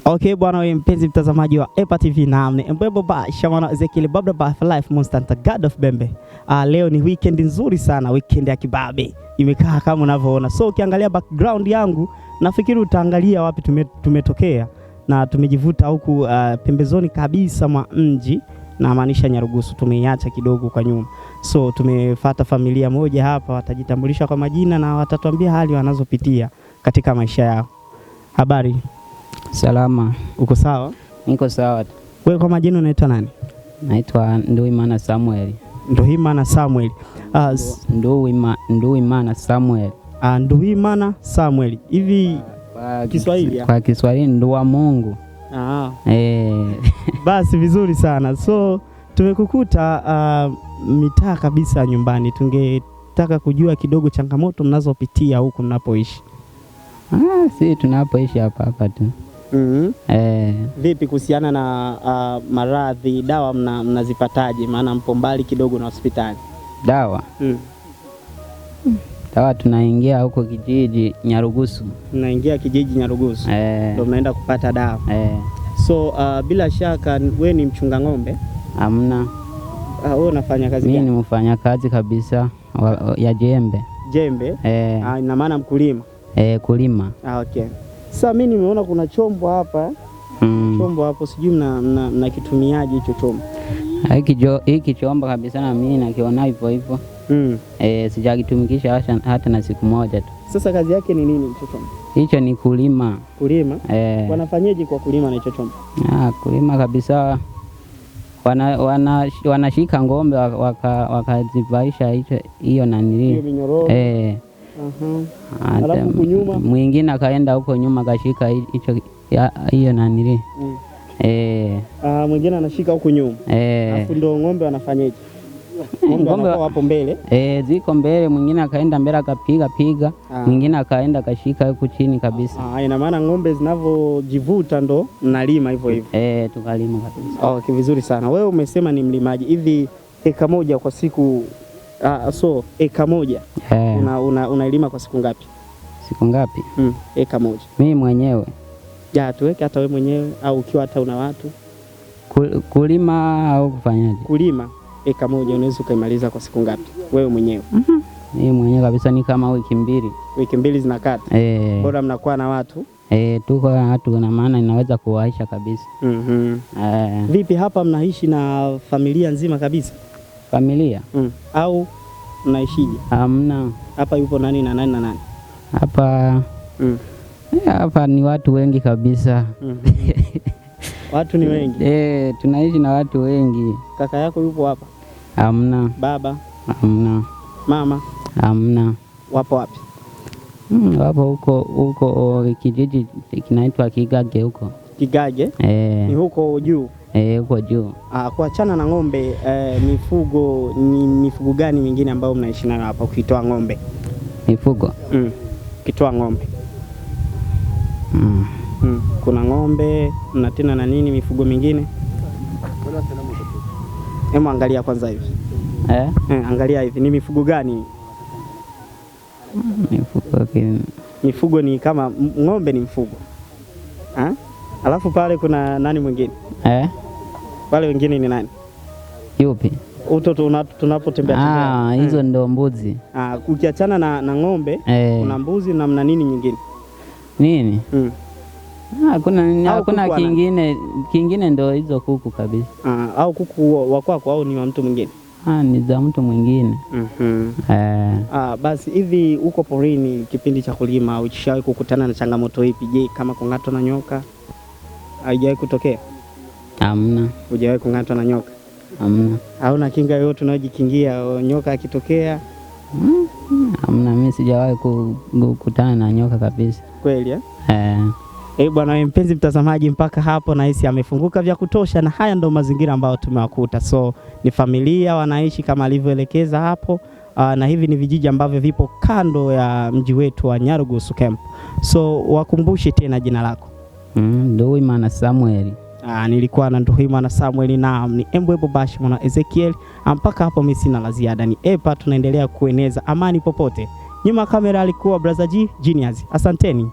Okay bwana, wewe mpenzi mtazamaji wa EPA TV na Mbwebo ba Shamana Ezekiel Babla ba Life Monster God of Bembe. Leo ni weekend nzuri sana, weekend ya kibabe. Imekaa kama unavyoona. So ukiangalia background yangu, nafikiri utaangalia wapi tumetokea na tumejivuta huku pembezoni kabisa mwa mji, na maanisha Nyarugusu. Tumeiacha kidogo kwa nyuma. So tumefuata familia moja hapa, watajitambulisha kwa majina na watatuambia hali wanazopitia katika maisha yao. Habari? Salama. Uko sawa? Niko sawa. Wewe kwa majina unaitwa nani? Naitwa Nduwimana Samuel. Nduwimana Samuel. Nduwimana Samuel. Nduwimana Samuel. Hivi Kiswahili? Kwa Kiswahili Nduwa Mungu. Basi vizuri sana. So tumekukuta mitaa kabisa nyumbani. Tungetaka kujua kidogo changamoto mnazopitia huku mnapoishi. Si tunapoishi hapa tu. Vipi kuhusiana na maradhi, dawa mnazipataje? Maana mpo mbali kidogo na hospitali. Dawa? Dawa tunaingia huko kijiji Nyarugusu. Tunaingia kijiji Nyarugusu. Ndio mnaenda kupata dawa. So bila shaka wewe ni mchunga ng'ombe? Hamna. Wewe unafanya kazi gani? Mimi ni mfanya kazi kabisa ya jembe. Jembe? Ina maana mkulima? Kulima. Okay. Sasa mimi nimeona kuna chombo hapa. Chombo hapo sijui mnakitumiaje hicho chombo? Hiki chombo kabisa na mimi nakiona hivyo hivyo. Sijakitumikisha hata na siku moja tu. Sasa kazi yake ni nini hicho chombo? Hicho ni kulima. Kulima? Wanafanyaje kwa kulima na hicho chombo? Kulima kabisa. Wanashika ng'ombe wakazivaisha hiyo nanili. Hiyo minyororo. Alafu kunyuma mwingine akaenda huko nyuma kashika hiyo nanili. Mwingine anashika huko nyuma. Alafu ndio ng'ombe wanafanyaje? Ng'ombe wapo mbele. Ziko mbele, mwingine akaenda mbele akapiga, mwingine akaenda kashika huko chini kabisa. Ina maana ng'ombe zinavojivuta ndo mnalima hivyo hivyo. Tukalima kabisa. Okay, vizuri sana. Wewe umesema ni mlimaji. Hivi eka moja kwa siku eka moja unailima kwa siku ngapi? Siku ngapi? Eka moja. Mimi mwenyewe. Tuweke hata wewe mwenyewe au ukiwa hata una watu. Kulima au kufanyaje? Kulima eka moja unaweza kuimaliza kwa siku ngapi wewe mwenyewe? Mimi mwenyewe kabisa ni kama wiki 2. Wiki 2 zinakata. Bora mnakuwa na watu? Tuko na watu, na maana inaweza kuwaisha kabisa. Vipi hapa mnaishi na familia nzima kabisa? Familia? Au mnaishije? Hamna. Hapa yupo nani na nani na nani? Hapa hapa ni watu wengi kabisa. Watu ni wengi? Tunaishi na watu wengi. Kaka yako yupo hapa? Hamna. Baba? Hamna. Mama? Hamna. Wapo wapi? Wapo huko kijiji kinaitwa Kigage huko. Kigage? Ni huko juu? Huko juu. Kuachana na ng'ombe, mifugo gani mingine ambayo mnaishi nayo hapa ukitoa ng'ombe? Mifugo? Ukitoa ng'ombe. Kuna ng'ombe, mna tena na nini mifugo mingine? Hebu angalia kwanza hivi. Angalia hivi, ni mifugo gani? Mifugo ni kama ng'ombe ni mfugo. Alafu pale kuna nani mwingine? Wale wengine ni nani? Yupi? Tunapotembea. Hizo ndo mbuzi. Ukiachana na ng'ombe, kuna mbuzi na mna nini nyingine? Nini? Hakuna kingine ndo hizo kuku kabisa. Au kuku wa kwako au ni wa mtu mwingine? Ni za mtu mwingine. Basi hivi uko porini kipindi cha kulima, ukishawahi kukutana na changamoto ipi? Je, kama kung'atwa na nyoka? Haijawahi kutokea? Hamna. Hujawahi kung'atwa na nyoka? Hamna. Hauna kinga yoyote unayojikingia nyoka akitokea? Hamna, mimi sijawahi kukutana na nyoka kabisa. Kweli? Bwana wewe mpenzi mtazamaji, mpaka hapo nahisi amefunguka vya kutosha, na haya ndo mazingira ambayo tumewakuta. So ni familia wanaishi kama alivyoelekeza hapo, na hivi ni vijiji ambavyo vipo kando ya mji wetu wa Nyarugusu Camp. So wakumbushe tena jina lako. Nduwimana Samuel. Nilikuwa na Nduwimana Samuel na ni Mbwebo Bashi mwana Ezekiel. Mpaka hapo mimi sina la ziada. Ni EPA, tunaendelea kueneza amani popote. Nyuma kamera alikuwa Brother G Genius. Asanteni.